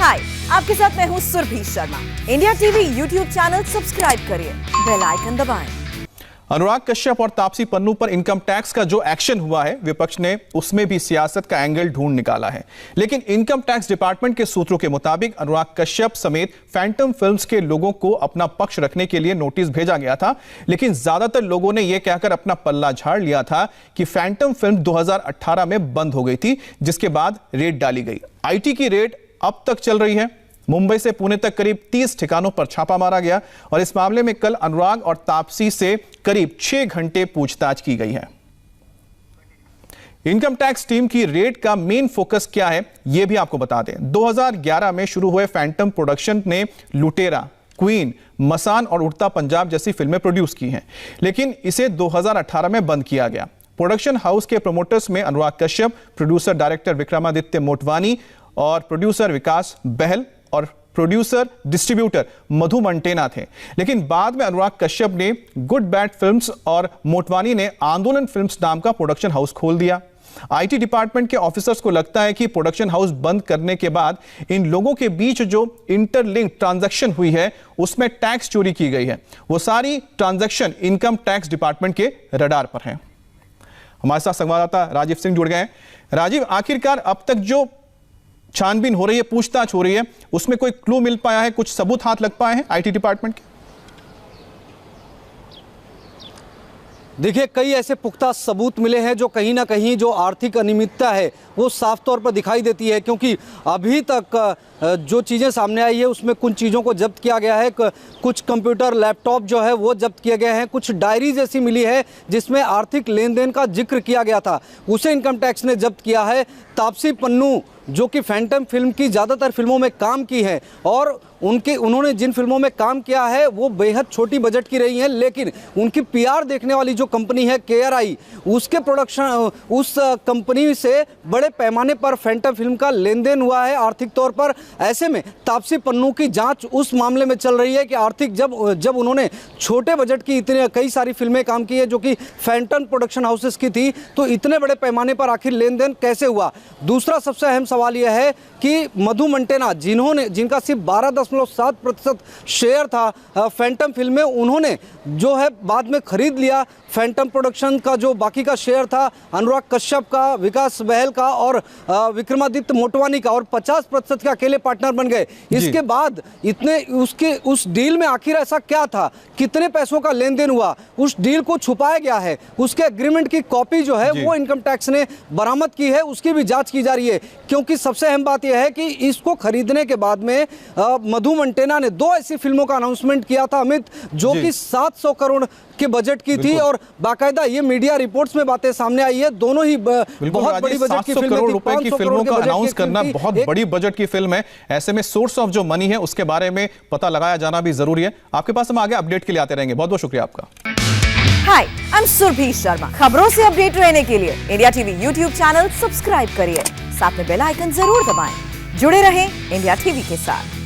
हाय, आपके साथ मैं हूँ Surabhi Sharma. India TV YouTube channel subscribe करिए, बेल आइकन दबाएं। अनुराग कश्यप और तापसी पन्नू पर इनकम टैक्स का जो एक्शन हुआ है, विपक्ष ने उसमें भी सियासत का एंगल ढूंढ निकाला है। लेकिन इनकम टैक्स डिपार्टमेंट के सूत्रों के मुताबिक अनुराग कश्यप समेत फैंटम फिल्म्स के लोगों को अपना पक्ष रखने के लिए नोटिस भेजा गया था, लेकिन ज्यादातर लोगों ने यह कहकर अपना पल्ला झाड़ लिया था कि फैंटम फिल्म 2018 में बंद हो गई थी, जिसके बाद रेड डाली गई। आईटी की रेड अब तक चल रही है। मुंबई से पुणे तक करीब 30 ठिकानों पर छापा मारा गया और इस मामले में कल अनुराग और तापसी से करीब 6 घंटे पूछताछ की गई है। इनकम टैक्स टीम की रेड का मेन फोकस क्या है, यह भी आपको बता दें। 2011 में शुरू हुए फैंटम प्रोडक्शन ने लुटेरा, क्वीन, मसान और उड़ता पंजाब जैसी फिल्में प्रोड्यूस की हैं, लेकिन इसे 2018 में बंद किया गया। प्रोडक्शन हाउस के प्रमोटर्स में अनुराग कश्यप, प्रोड्यूसर डायरेक्टर विक्रमादित्य मोटवानी और प्रोड्यूसर विकास बहल और प्रोड्यूसर डिस्ट्रीब्यूटर मधु मंटेना थे। लेकिन बाद में अनुराग कश्यप ने गुड बैड फिल्म्स और मोटवानी ने आंदोलन फिल्म्स नाम का प्रोडक्शन हाउस खोल दिया। आईटी डिपार्टमेंट के ऑफिसर्स को लगता है कि प्रोडक्शन हाउस बंद करने के बाद इन लोगों के बीच जो इंटरलिंक ट्रांजैक्शन हुई है, उसमें टैक्स चोरी की गई है। वो सारी ट्रांजैक्शन इनकम टैक्स डिपार्टमेंट के रडार पर है। हमारे साथ संवाददाता राजीव सिंह जुड़ गए हैं। राजीव, आखिरकार अब तक जो छानबीन हो रही है, पूछताछ हो रही है, उसमें कोई क्लू मिल पाया है, कुछ सबूत हाथ लग पाए हैं आईटी डिपार्टमेंट के? देखिए, कई ऐसे पुख्ता सबूत मिले हैं जो कहीं ना कहीं जो आर्थिक अनियमितता है वो साफ तौर पर दिखाई देती है, क्योंकि अभी तक जो चीज़ें सामने आई है उसमें कुछ चीज़ों को जब्त किया गया है। कुछ कंप्यूटर, लैपटॉप जो है वो जब्त किए गए हैं। कुछ डायरीज ऐसी मिली है जिसमें आर्थिक लेन देन का जिक्र किया गया था, उसे इनकम टैक्स ने जब्त किया है। तापसी पन्नू जो कि फैंटम फिल्म की ज़्यादातर फिल्मों में काम की है और उन्होंने जिन फिल्मों में काम किया है वो बेहद छोटी बजट की रही हैं, लेकिन उनकी पीआर देखने वाली जो कंपनी है KRI, उसके प्रोडक्शन, उस कंपनी से बड़े पैमाने पर फैंटम फिल्म का लेन देन हुआ है आर्थिक तौर पर। ऐसे में तापसी पन्नू की जांच उस मामले में चल रही है कि आर्थिक जब उन्होंने छोटे बजट की इतने कई सारी फिल्में काम की है जो कि फैंटम प्रोडक्शन हाउसेस की थी, तो इतने बड़े पैमाने पर आखिर लेन देन कैसे हुआ। दूसरा सबसे अहम सवाल यह है कि मधु मंटेना, जिनका सिर्फ 12.7% शेयर था फैंटम फिल्म में, उन्होंने जो है बाद में खरीद लिया फैंटम प्रोडक्शन का जो बाकी का शेयर था अनुराग कश्यप का, विकास बहल का और विक्रमादित्य मोटवानी का, और 50% के अकेले पार्टनर बन गए। इसके बाद उस डील में आखिर ऐसा क्या था, कितने पैसों का लेन देन हुआ, उस डील को छुपाया गया है। उसके एग्रीमेंट की कॉपी जो है वो इनकम टैक्स ने बरामद की है, उसकी भी जांच की जा रही है। क्योंकि सबसे अहम बात यह है कि इसको खरीदने के बाद में मधु मंटेना ने 2 ऐसी फिल्मों का अनाउंसमेंट किया था अमित, जो कि 700 करोड़ के बजट की थी, और बाकायदा ये मीडिया रिपोर्ट्स में बातें सामने आई है। दोनों ही बहुत बड़ी बजट की फिल्म थी। रुपए की फिल्मों का अनाउंस करना बहुत बड़ी बजट की फिल्म है। ऐसे में सोर्स ऑफ जो मनी है उसके बारे में पता लगाया जाना भी जरूरी है। आपके पास हम आगे अपडेट के लिए आते रहेंगे। बहुत बहुत शुक्रिया आपका। हाय, आई एम सुरभि शर्मा। खबरों से अपडेट रहने के लिए India TV YouTube channel subscribe करिए, साथ में बेल आइकन जरूर दबाएं। जुड़े रहें इंडिया टीवी के साथ।